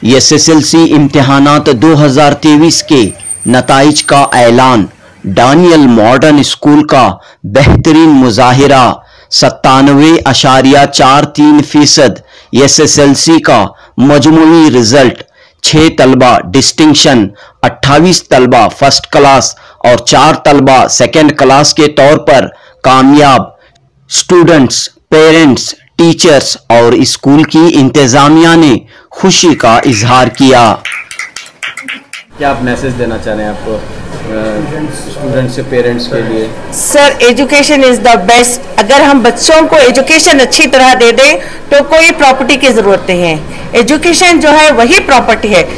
SSLC इम्तिहानात 2023 के नताइज का ऐलान। डानियल मॉडर्न स्कूल का बेहतरीन मुजाहिरा 97.43%। एसएसएलसी का मजमूई रिजल्ट 6 तलबा डिस्टिंक्शन, 28 तलबा फर्स्ट क्लास और 4 तलबा सेकेंड क्लास के तौर पर कामयाब। स्टूडेंट्स, पेरेंट्स, टीचर्स और स्कूल की इंतजामिया ने खुशी का इजहार किया। क्या आप मैसेज देना चाह रहे हैं आपको स्टूडेंट्स से, पेरेंट्स के लिए? Sir, education is the best. अगर हम बच्चों को एजुकेशन अच्छी तरह दे दें तो कोई प्रॉपर्टी की जरूरत नहीं है। एजुकेशन जो है वही प्रॉपर्टी है।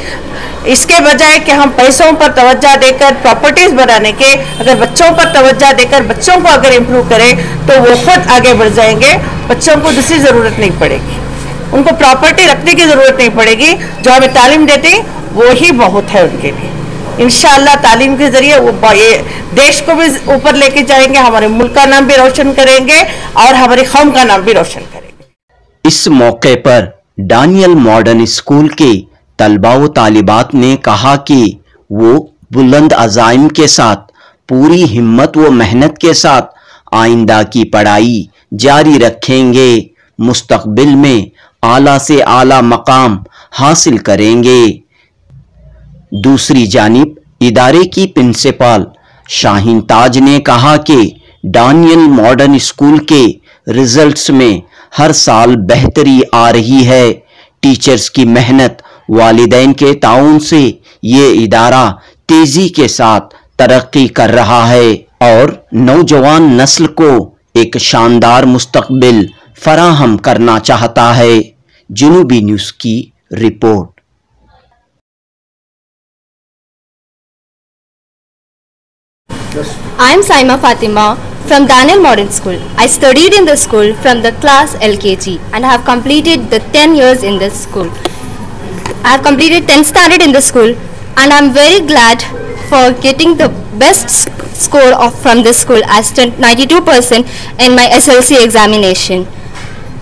इसके बजाय कि हम पैसों पर तवज्जो देकर प्रॉपर्टीज बनाने के, अगर बच्चों पर तवज्जो देकर बच्चों को अगर इम्प्रूव करें तो वो खुद आगे बढ़ जाएंगे। बच्चों को दूसरी ज़रूरत नहीं पड़ेगी, उनको प्रॉपर्टी रखने की ज़रूरत नहीं पड़ेगी। जो हमें तालीम देते हैं वो ही बहुत है उनके लिए। इंशाअल्लाह तालीम के ज़रिए वो देश को भी ऊपर लेके जाएंगे, हमारे मुल्क का नाम भी रोशन करेंगे और हमारी कौम का नाम भी रोशन करेंगे। इस मौके पर डानियल मॉडर्न स्कूल के तलबा व तालिबात ने कहा कि वो बुलंद अज़ाइम के साथ, पूरी हिम्मत व मेहनत के साथ आइंदा की पढ़ाई जारी रखेंगे। मुस्तकबिल में आला से आला मकाम हासिल करेंगे। दूसरी जानिब इदारे की प्रिंसिपल शाहीन ताज ने कहा कि डानियल मॉडर्न स्कूल के रिजल्ट्स में हर साल बेहतरी आ रही है। टीचर्स की मेहनत, वालिदैन के ताउन से ये इदारा तेजी के साथ तरक्की कर रहा है और नौजवान नस्ल को एक शानदार मुस्तकबिल फराहम करना चाहता है। जुनूबी न्यूज़ की report. I am Saima Fatima from Daniel Modern School. I studied in the school from the class LKG and have completed the 10 years in this school. I have completed 10th standard in the school and I am very glad for getting the best score from this school as 92% in my SLC examination.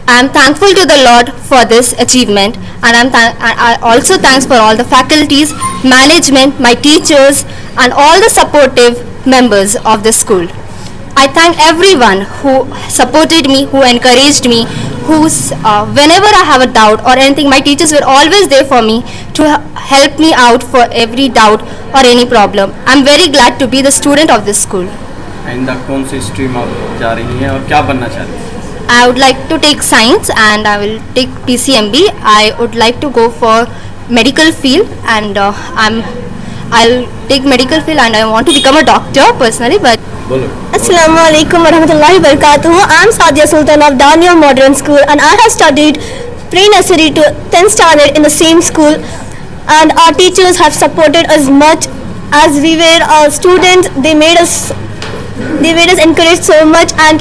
I am thankful to the Lord for this achievement and I also thanks for all the faculties, management, my teachers and all the supportive members of the school. I thank everyone who supported me, who encouraged me, whenever I have a doubt or anything, my teachers were always there for me to help me out for every doubt or any problem. I'm very glad to be the student of this school. आइंदा कौन सी stream आप जा रही हैं और क्या बनना चाहती हैं? I would like to take science and I will take PCMB. I would like to go for medical field and I'll take medical field and I want to become a doctor personally. But Assalamualaikum warahmatullahi wabarakatuh. I am Sadia Sultan of Daniel Modern School and I have studied pre-nursery to 10th standard in the same school, and our teachers have supported us much as we were students. They made us encourage so much, and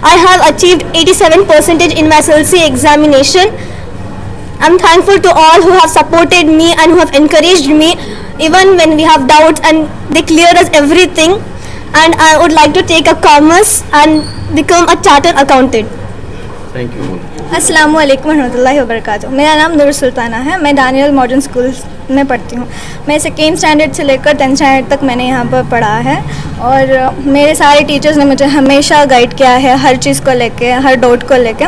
I have achieved 87% in my SLC examination. I'm thankful to all who have supported me and who have encouraged me even when we have doubts, and they cleared us everything. And I would like to take a commerce and become a chartered accountant. Thank you. अस्सलाम वालेकुम रहमतुल्लाहि व बरकातुहू। मेरा नाम नूर सुल्ताना है। मैं Daniel modern school में पढ़ती हूँ। मैं सेकेंड स्टैंडर्ड से लेकर 10th स्टैंडर्ड तक मैंने यहाँ पर पढ़ा है और मेरे सारे टीचर्स ने मुझे हमेशा गाइड किया है हर चीज़ को लेके, हर डाउट को लेके।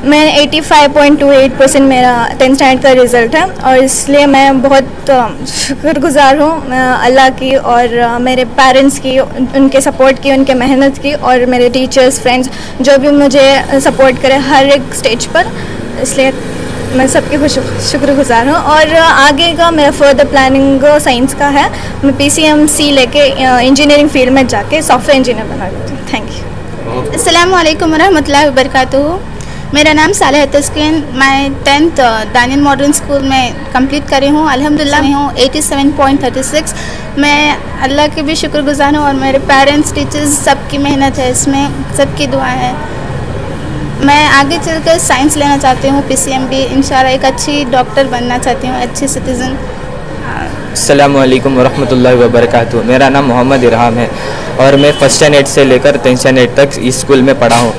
मैं 85.28% मेरा 10th स्टैंडर्ड का रिज़ल्ट है और इसलिए मैं बहुत शुक्रगुज़ार हूँ अल्लाह की और मेरे पेरेंट्स की, उनके सपोर्ट की, उनके मेहनत की और मेरे टीचर्स, फ्रेंड्स जो भी मुझे सपोर्ट करे हर एक स्टेज पर। इसलिए मैं सबकी शुक्रगुज़ार हूँ और आगे का मेरा फर्दर प्लानिंग साइंस का है। मैं PCMC लेके इंजीनियरिंग फील्ड में जाके सॉफ्टवेयर इंजीनियर बना रही हूँ। Thank you. अस्सलाम वालेकुम रहमतुल्लाहि व बरकातुहू। मेरा नाम सालेह तस्कीन। मैं 10th डानियल मॉडर्न स्कूल में कंप्लीट करी हूँ। अल्हम्दुलिल्लाह मैं हूँ 87.36। मैं अल्लाह के भी शुक्रगुज़ार हूँ और मेरे पेरेंट्स, टीचर्स सबकी मेहनत है इसमें, सबकी दुआ है। मैं आगे चलकर साइंस लेना चाहती हूँ, PCMB इंशाल्लाह एक अच्छी डॉक्टर बनना चाहती हूँ, अच्छी सिटीज़न। अस्सलामु अलैकुम वरहमतुल्लाहि वबरकातुहू। मेरा नाम मोहम्मद इरहाम है और मैं फर्स्ट स्टैंडर्ड से लेकर 10th स्टैंडर्ड तक इस स्कूल में पढ़ा हूँ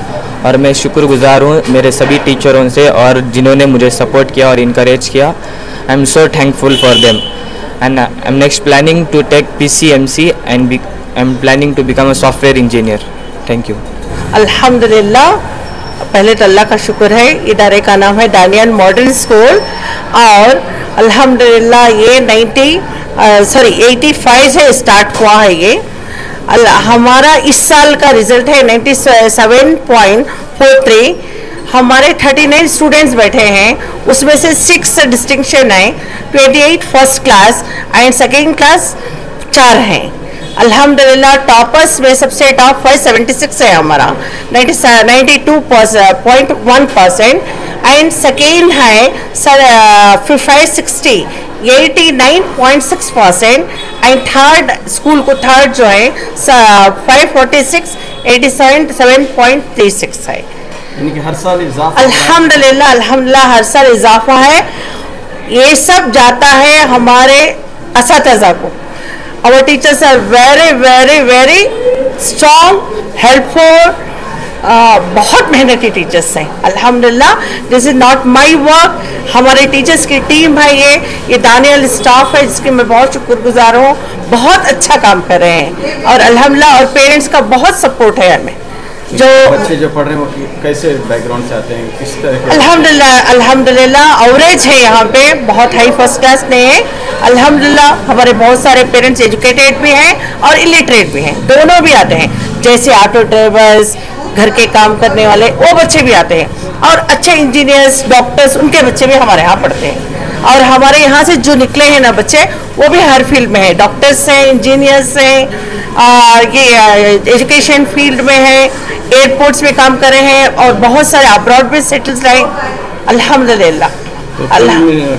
और मैं शुक्रगुज़ार हूँ मेरे सभी टीचरों से और जिन्होंने मुझे सपोर्ट किया और इनकरेज किया। I'm so thankful for them, and I'm next planning to take PCMC and I'm planning to become a software engineer. Thank you. अल्हम्दुलिल्लाह, पहले तो अल्लाह का शुक्र है। इदारे का नाम है डानियल मॉडर्न स्कूल और अल्हम्दुलिल्लाह ये 85 से स्टार्ट हुआ है। ये हमारा इस साल का रिजल्ट है 97.43। हमारे 39 स्टूडेंट्स बैठे हैं, उसमें से 6 डिस्टिंक्शन है, 28 first class and second class 4 हैं। अल्हम्दुलिल्लाह टॉपर्स में सबसे टॉप 576 है हमारा 92.1% एंड सेकेंड है 560 89.6% एंड थर्ड स्कूल को थर्ड जो है 546 87.36 है। यानी कि हर साल इजाफा अल्हम्दुलिल्लाह हर साल इजाफा है। ये सब जाता है हमारे असातिज़ा को। Our teachers are very very very strong, helpful, बहुत मेहनती टीचर्स हैं अल्हम्दुलिल्लाह। This is not my work, हमारे टीचर्स की टीम है। ये दानियल स्टाफ है जिसके मैं बहुत शुक्रगुजार हूँ, बहुत अच्छा काम कर रहे हैं और अल्हम्दुलिल्लाह और पेरेंट्स का बहुत सपोर्ट है हमें। जो बच्चे जो पढ़ रहे हैं वो कैसे बैकग्राउंड से आते हैं, किस तरह के? अल्हम्दुलिल्लाह एवरेज है यहाँ पे, बहुत हाई फर्स्ट क्लास नहीं है। अल्हम्दुलिल्लाह हमारे बहुत सारे पेरेंट्स एजुकेटेड भी हैं और इलिटरेट भी हैं, दोनों भी आते हैं। जैसे ऑटो ड्राइवर्स, घर के काम करने वाले, वो बच्चे भी आते हैं और अच्छे इंजीनियर्स, डॉक्टर्स, उनके बच्चे भी हमारे यहाँ पढ़ते हैं। और हमारे यहाँ से जो निकले हैं ना बच्चे, वो भी हर फील्ड में है, डॉक्टर्स हैं, इंजीनियर्स हैं, ये एजुकेशन फील्ड में है, एयरपोर्ट्स में काम कर रहे हैं और बहुत सारे अब्रॉड में सेटल्स रहे अल्हम्दुलिल्लाह। तो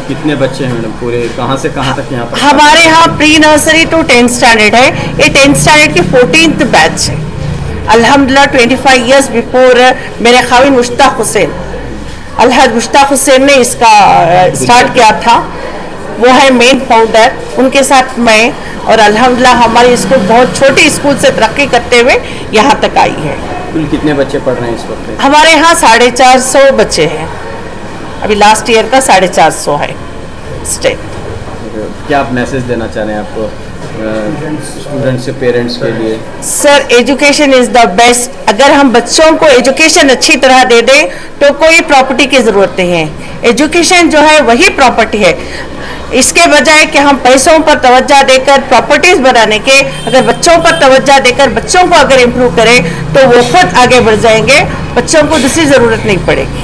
कितने बच्चे हैं मैडम, पूरे कहाँ से कहाँ तक यहाँ पर? हमारे यहाँ pre nursery to 10th standard है। ये 10th स्टैंडर्ड की 14th बैच है अल्हम्दुलिल्लाह। 25 ईयर्स बिफोर मेरे खाविन मुश्ताक हुसैन, अलहद मुश्ताक हुसैन ने इसका स्टार्ट किया था, वो है मेन फाउंडर, उनके साथ मैं। और अल्हम्दुलिल्लाह हमारी स्कूल बहुत छोटी स्कूल से तरक्की करते हुए यहाँ तक आई है। कुल कितने बच्चे पढ़ रहे हैं इस वक्त? हमारे यहाँ 450 बच्चे हैं, अभी लास्ट ईयर का 450 है स्टेट। क्या आप मैसेज देना चाह रहे हैं आपको स्टूडेंट्स से, पेरेंट्स के लिए? Sir education is the best. अगर हम बच्चों को एजुकेशन अच्छी तरह दे दें तो कोई प्रॉपर्टी की ज़रूरत नहीं है। एजुकेशन जो है वही प्रॉपर्टी है। इसके बजाय कि हम पैसों पर तवज्जो देकर प्रॉपर्टीज़ बनाने के, अगर बच्चों पर तवज्जो देकर बच्चों को अगर इम्प्रूव करें तो वो खुद आगे बढ़ जाएंगे। बच्चों को दूसरी ज़रूरत नहीं पड़ेगी,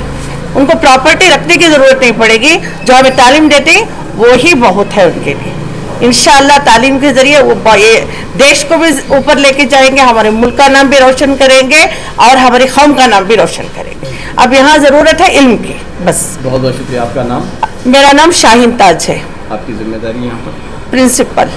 उनको प्रॉपर्टी रखने की ज़रूरत नहीं पड़ेगी। जो हमें तालीम देते वो ही बहुत है उनके लिए। इंशाअल्लाह तालीम के ज़रिए वो ये देश को भी ऊपर लेके जाएंगे, हमारे मुल्क का नाम भी रोशन करेंगे और हमारी कौम का नाम भी रोशन करेंगे। अब यहाँ ज़रूरत है इल्म की, बस। बहुत बहुत शुक्रिया। आपका नाम? मेरा नाम शाहीन ताज है। आपकी जिम्मेदारी यहाँ पर? प्रिंसिपल।